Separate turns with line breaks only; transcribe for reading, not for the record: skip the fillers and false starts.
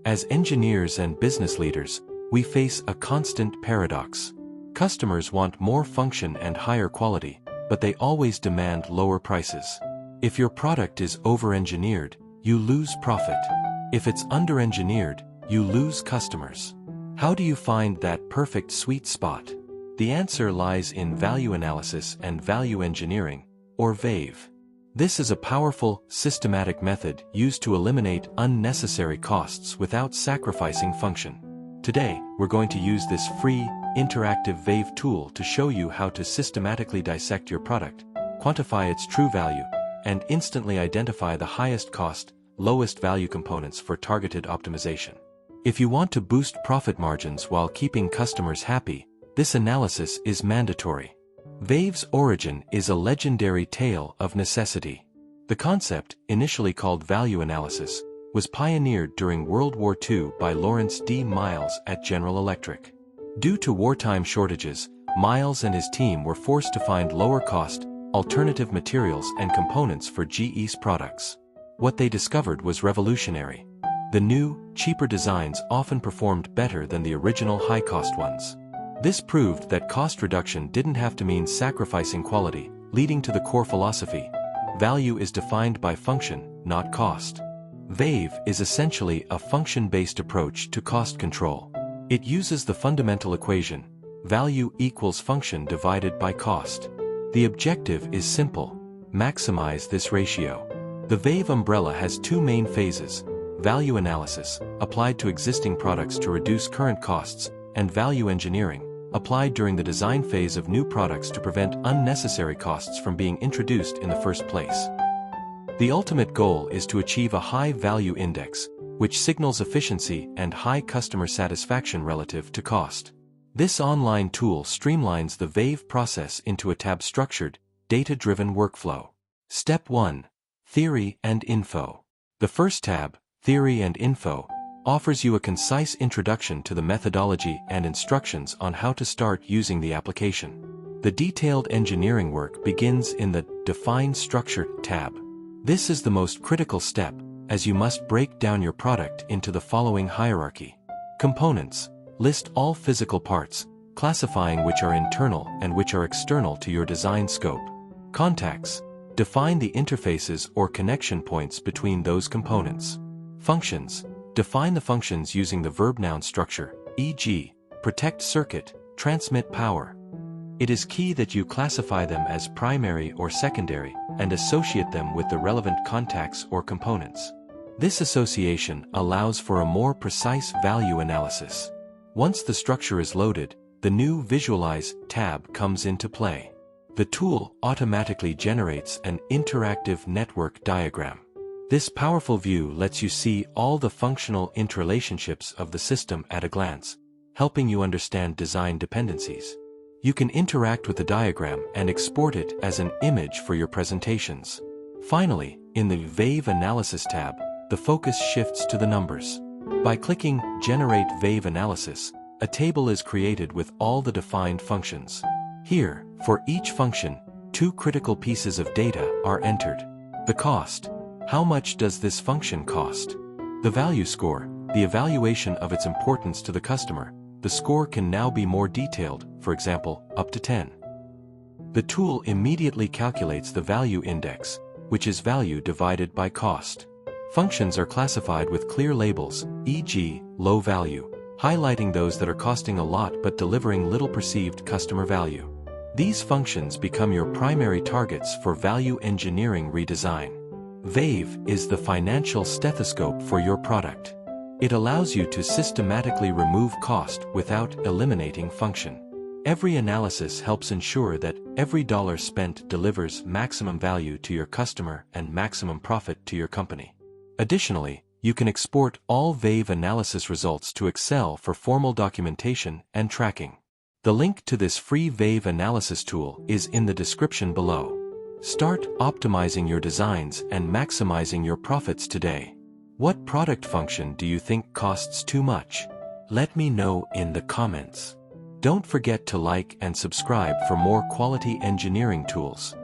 As engineers and business leaders, we face a constant paradox. Customers want more function and higher quality, but they always demand lower prices. If your product is over-engineered, you lose profit. If it's under-engineered, you lose customers. How do you find that perfect sweet spot? The answer lies in value analysis and value engineering, or VAVE. This is a powerful, systematic method used to eliminate unnecessary costs without sacrificing function. Today, we're going to use this free, interactive VAVE tool to show you how to systematically dissect your product, quantify its true value, and instantly identify the highest cost, lowest value components for targeted optimization. If you want to boost profit margins while keeping customers happy, this analysis is mandatory. VAVE's origin is a legendary tale of necessity. The concept, initially called value analysis, was pioneered during World War II by Lawrence D. Miles at General Electric. Due to wartime shortages, Miles and his team were forced to find lower-cost, alternative materials and components for GE's products. What they discovered was revolutionary. The new, cheaper designs often performed better than the original high-cost ones. This proved that cost reduction didn't have to mean sacrificing quality, leading to the core philosophy: value is defined by function, not cost. VAVE is essentially a function-based approach to cost control. It uses the fundamental equation, value equals function divided by cost. The objective is simple: maximize this ratio. The VAVE umbrella has two main phases: value analysis, applied to existing products to reduce current costs, and value engineering, applied during the design phase of new products to prevent unnecessary costs from being introduced in the first place. The ultimate goal is to achieve a high value index, which signals efficiency and high customer satisfaction relative to cost. This online tool streamlines the VAVE process into a tab-structured, data-driven workflow. Step 1. Theory and Info. The first tab, Theory and Info, offers you a concise introduction to the methodology and instructions on how to start using the application. The detailed engineering work begins in the Define Structure tab. This is the most critical step, as you must break down your product into the following hierarchy. Components. List all physical parts, classifying which are internal and which are external to your design scope. Contacts. Define the interfaces or connection points between those components. Functions. Define the functions using the verb-noun structure, e.g., protect circuit, transmit power. It is key that you classify them as primary or secondary, and associate them with the relevant contacts or components. This association allows for a more precise value analysis. Once the structure is loaded, the new Visualize tab comes into play. The tool automatically generates an interactive network diagram. This powerful view lets you see all the functional interrelationships of the system at a glance, helping you understand design dependencies. You can interact with the diagram and export it as an image for your presentations. Finally, in the VAVE Analysis tab, the focus shifts to the numbers. By clicking Generate VAVE Analysis, a table is created with all the defined functions. Here, for each function, two critical pieces of data are entered. The cost. How much does this function cost? The value score, the evaluation of its importance to the customer. The score can now be more detailed, for example, up to 10. The tool immediately calculates the value index, which is value divided by cost. Functions are classified with clear labels, e.g., low value, highlighting those that are costing a lot but delivering little perceived customer value. These functions become your primary targets for value engineering redesign. VAVE is the financial stethoscope for your product. It allows you to systematically remove cost without eliminating function. Every analysis helps ensure that every dollar spent delivers maximum value to your customer and maximum profit to your company. Additionally, you can export all VAVE analysis results to Excel for formal documentation and tracking. The link to this free VAVE analysis tool is in the description below. Start optimizing your designs and maximizing your profits today. What product function do you think costs too much? Let me know in the comments. Don't forget to like and subscribe for more quality engineering tools.